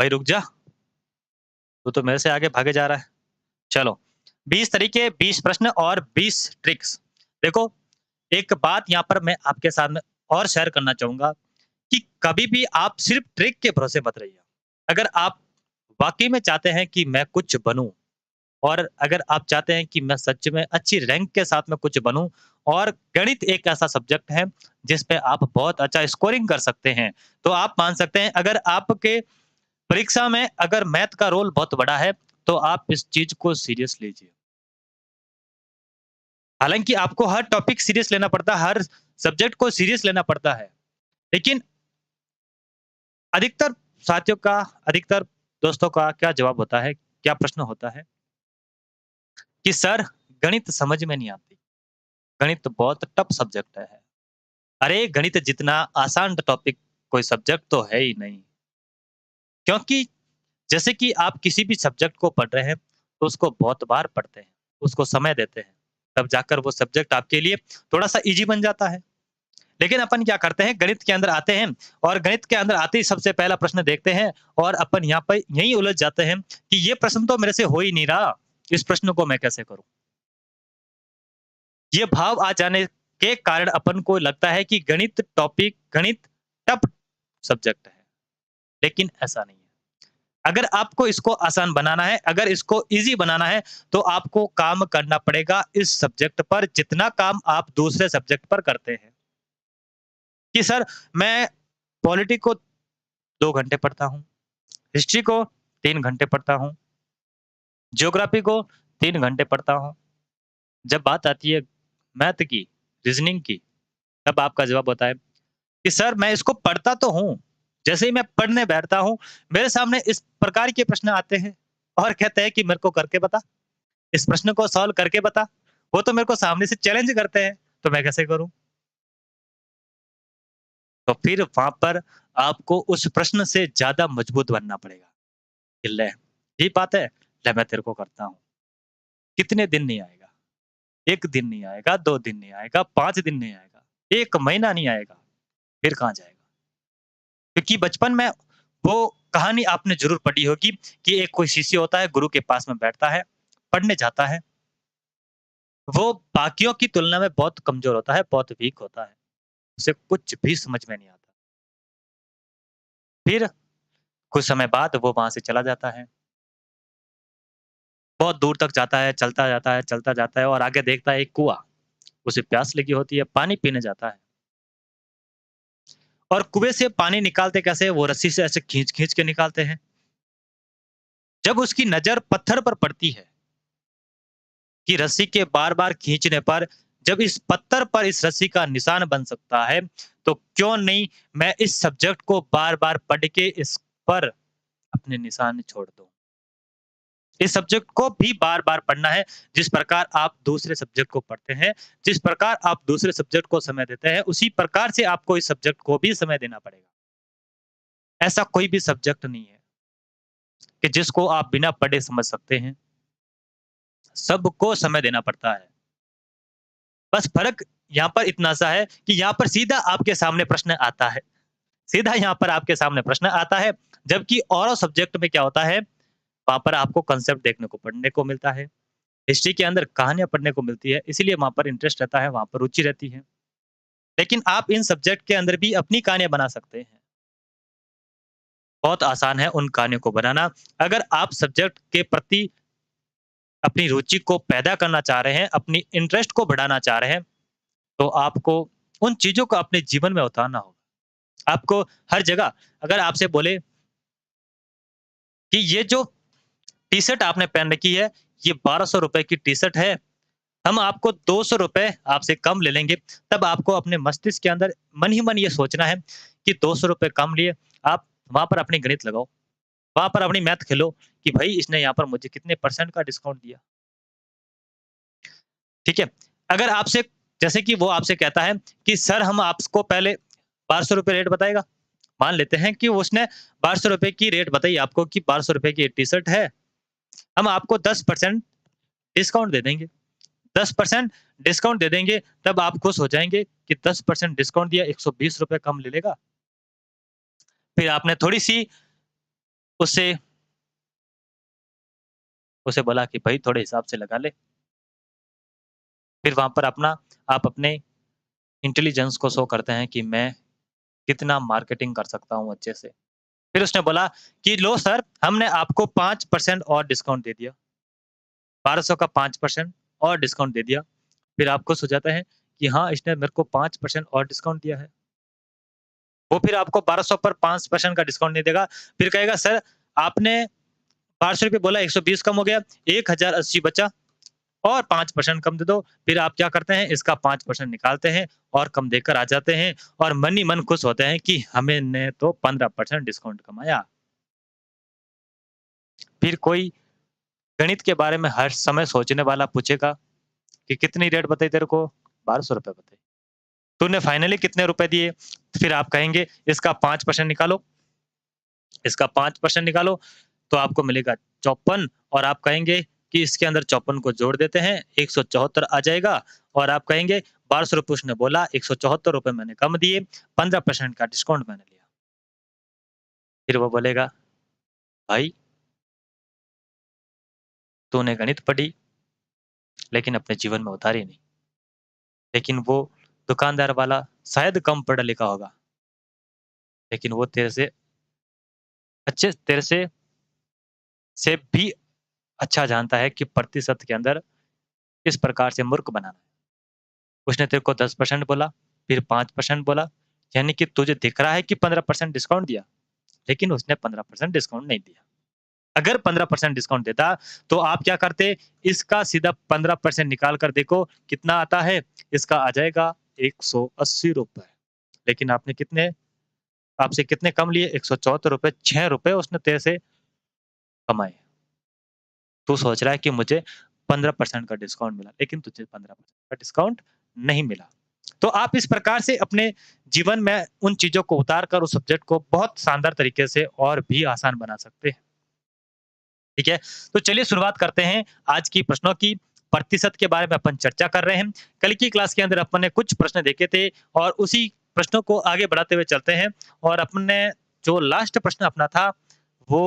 भाई रुक जा, तू तो मेरे से आगे भागे जा रहा है। चलो, 20 तरीके, 20 प्रश्न और 20 ट्रिक्स। देखो, एक बात यहाँ पर मैं आपके साथ में और शेयर करना चाहूँगा कि कभी भी आप सिर्फ़ ट्रिक के भरोसे मत रहिए। अगर आप वाक़ई में चाहते हैं कि मैं कुछ बनूँ और अगर आप चाहते हैं कि मैं सच में अच्छी रैंक के साथ में कुछ बनूँ और गणित एक ऐसा सब्जेक्ट है जिस पे आप बहुत अच्छा स्कोरिंग कर सकते हैं, तो आप मान सकते हैं अगर आपके परीक्षा में अगर मैथ का रोल बहुत बड़ा है, तो आप इस चीज़ को सीरियस लीजिए। हालाँकि आपको हर टॉपिक सीरियस लेना पड़ता है, हर सब्जेक्ट को सीरियस लेना पड़ता है। लेकिन अधिकतर साथियों का, अधिकतर दोस्तों का क्या जवाब होता है, क्या प्रश्न होता है कि सर गणित समझ में नहीं आती। गणित बहुत टफ सब्जेक्ट है। अरे गणित जितना आसान टॉपिक कोई सब्जेक्ट तो है ही नहीं। क्योंकि जैसे कि आप किसी भी सब्जेक्ट को पढ़ रहे हैं, तो उसको बहुत बार पढ़ते हैं, उसको समय देते हैं, तब जाकर वो सब्जेक्ट आपके लिए थोड़ा-सा ईज़ी बन जाता है। लेकिन अपन क्या करते हैं, गणित के अंदर आते हैं और गणित के अंदर आते ही सबसे पहला प्रश्न देखते हैं और अपन यहाँ पे यहीं उलझ जाते हैं कि ये प्रश्न तो मेरे से हो ही नहीं रहा, इस प्रश्न को मैं कैसे करूँ? ये भाव आ जाने के कारण अपन को लगता है कि गणित टफ सब्जेक्ट है, लेकिन ऐसा नहीं है। अगर आपको इसको आसान बनाना है, अगर इसको ईज़ी बनाना है, तो आपको काम करना पड़ेगा इस सब्जेक्ट पर जितना काम आप दूसरे सब्जेक्ट पर करते हैं। कि सर मैं पॉलिटी को 2 घंटे पढ़ता हूँ, हिस्ट्री को 3 घंटे पढ़ता हूँ, ज्योग्राफी को 3 घंटे पढ़ता हूँ। जब बात आती है मैथ की, रीज़निंग की, तब आपका जवाब होता है कि सर मैं इसको पढ़ता तो हूँ, जैसे ही मैं पढ़ने बैठता हूँ, मेरे सामने इस प्रकार के प्रश्न आते हैं और कहते हैं कि मेरे को करके बता, इस प्रश्न को सॉल्व करके बता। वो तो मेरे को सामने से चैलेंज करते हैं, तो मैं कैसे करूँ? तो फिर वहाँ पर आपको उस प्रश्न से ज़्यादा मजबूत बनना पड़ेगा कि ले, ये बात है, ले मैं तेरे को करता हूँ। कितने दिन नहीं आएगा? 1 दिन नहीं आएगा, 2 दिन नहीं आएगा, 5 दिन नहीं आएगा, 1 महीना नहीं आएगा, फिर कहाँ जाएगा? क्योंकि बचपन में वो कहानी आपने ज़रूर पढ़ी होगी कि एक कोई शिष्य होता है, गुरु के पास में बैठता है, पढ़ने जाता है। वो बाकियों की तुलना में बहुत कमज़ोर होता है, बहुत वीक होता है। उसे कुछ भी समझ में नहीं आता। फिर कुछ समय बाद वो वहाँ से चला जाता है। बहुत दूर तक जाता है, चलता जाता है, चलता जाता है और आगे देखता है एक कुआँ। उसे प्यास लगी होती है, पानी पीने जाता है और कुएँ से पानी निकालते कैसे? वो रस्सी से ऐसे खींच-खींच के निकालते हैं। जब उसकी नज़र पत्थर पर पड़ती है कि रस्सी के बार-बार खींचने पर जब इस पत्थर पर इस रस्सी का निशान बन सकता है, तो क्यों नहीं मैं इस सब्जेक्ट को बार-बार पढ़ के इस पर अपने निशान छोड़ दूँ। इस सब्जेक्ट को भी बार-बार पढ़ना है, जिस प्रकार आप दूसरे सब्जेक्ट को पढ़ते हैं, जिस प्रकार आप दूसरे सब्जेक्ट को समय देते हैं, उसी प्रकार से आपको इस सब्जेक्ट को भी समय देना पड़ेगा। ऐसा कोई भी सब्जेक्ट नहीं है कि जिसको आप बिना पढ़े समझ सकते हैं। सबको समय देना पड़ता है। बस फ़र्क यहाँ पर इतना सा है कि यहाँ पर सीधा आपके सामने प्रश्न आता है। सीधा यहाँ पर आपके सामने प्रश्न आता है, जबकि औरों सब्जेक्ट में क्या होता है, वहाँ पर आपको कांसेप्ट देखने को पढ़ने को मिलता है। हिस्ट्री के अंदर कहानियाँ पढ़ने को मिलती है, इसीलिए वहाँ पर इंटरेस्ट रहता है, वहाँ पर रुचि रहती है। लेकिन आप इन सब्जेक्ट के अंदर भी अपनी कहानियाँ बना सकते हैं। बहुत आसान है उन कहानियों को बनाना। अगर आप सब्जेक्ट के प्रति अपनी रुचि को पैदा करना चाह रहे हैं, अपनी इंटरेस्ट को बढ़ाना चाह रहे हैं, तो आपको उन चीज़ों को अपने जीवन में उतारना होगा। आपको हर जगह अगर आपसे बोले कि ये जो टी-शर्ट आपने पहन रखी है, ये ₹1200 की टी-शर्ट है, हम आपको ₹200 आपसे कम ले लेंगे, तब आपको अपने मस्तिष्क के अंदर मन ही मन ये सोचना है कि ₹200 कम लिए, आप वहाँ पर अपनी गणित लगाओ, वहाँ पर अपनी मैथ खेलो कि भई इसने यहाँ पर मुझे कितने परसेंट का डिस्काउंट दिया, ठीक है? अगर आपसे जैसे कि वो आपसे कहता है कि सर हम आपको पहले ₹1200 रेट बताएगा, मान लेते हैं कि उसने ₹1200 की रेट बताई आपको कि ₹1200 की एक टी-शर्ट है, हम आपको 10% डिस्काउंट दे देंगे। 10% डिस्काउंट दे देंगे, तब आप खुश हो जाएँगे कि 10% डिस्काउंट दिया, ₹120 कम ले लेगा। फिर आपने थोड़ी-सी उससे उसे बोला कि भाई थोड़े हिसाब से लगा ले। फिर वहाँ पर आप अपने इंटेलिजेंस को शो करते हैं कि मैं कितना मार्केटिंग कर सकता हूँ अच्छे से। फिर उसने बोला कि लो सर, हमने आपको 5% और डिस्काउंट दे दिया। 1200 का 5% और डिस्काउंट दे दिया। फिर आप खुश हो जाते हैं कि हाँ, इसने मेरे को 5% और डिस्काउंट दिया है। वो फिर आपको 1200 पर 5% का डिस्काउंट नहीं देगा। फिर कहेगा सर, आपने ₹500 बोला, 120 कम हो गया, 1080 बचा और 5% कम दे दो। फिर आप क्या करते हैं, इसका 5% निकालते हैं और कम देकर आ जाते हैं और मन ही मन खुश होते हैं कि हमें ने तो 15% डिस्काउंट कमाया। फिर कोई गणित के बारे में हर समय सोचने वाला पूछेगा कि कितनी रेट बताई तेरे को? ₹1200 बताई। तूने फाइनली कितने रुपए दिए? फिर आप कहेंगे इसका 5% निकालो, इसका 5% निकालो, तो आपको मिलेगा 54 और आप कहेंगे कि इसके अंदर 54 को जोड़ देते हैं, 174 आ जाएगा और आप कहेंगे ₹1200 उसने बोला, ₹174 मैंने कम दिए, 15% का डिस्काउंट मैंने लिया। फिर वो बोलेगा, भाई तूने गणित पढ़ी, लेकिन अपने जीवन में उतारी नहीं। लेकिन वो दुकानदार वाला शायद कम पढ़ा लिखा होगा, लेकिन वो तेरे से भी अच्छा जानता है कि प्रतिशत के अंदर किस प्रकार से मूर्ख बनाना है। उसने तेरे को 10% बोला, फिर 5% बोला, यानी कि तुझे दिख रहा है कि 15% डिस्काउंट दिया, लेकिन उसने 15% डिस्काउंट नहीं दिया। अगर 15% डिस्काउंट देता, तो आप क्या करते? इसका सीधा 15% निकाल कर देखो कितना आता है, इसका आ जाएगा ₹180। लेकिन आपसे कितने कम लिए? ₹174, ₹6 उसने तेरे से कमाए। तू सोच रहा है कि मुझे 15% का डिस्काउंट मिला, लेकिन तुझे 15% का डिस्काउंट नहीं मिला। तो आप इस प्रकार से अपने जीवन में उन चीज़ों को उतार कर उस सब्जेक्ट को बहुत शानदार तरीके से और भी आसान बना सकते हैं। ठीक है? तो चलिए शुरुआत करते हैं आज की प्रश्नों की। प्रतिशत के बारे में अपन चर्चा कर रहे हैं। कल की क्लास के अंदर अपन ने कुछ प्रश्न देखे थे और उसी प्रश्नों को आगे बढ़ाते हुए चलते हैं और अपन ने जो लास्ट प्रश्न अपना था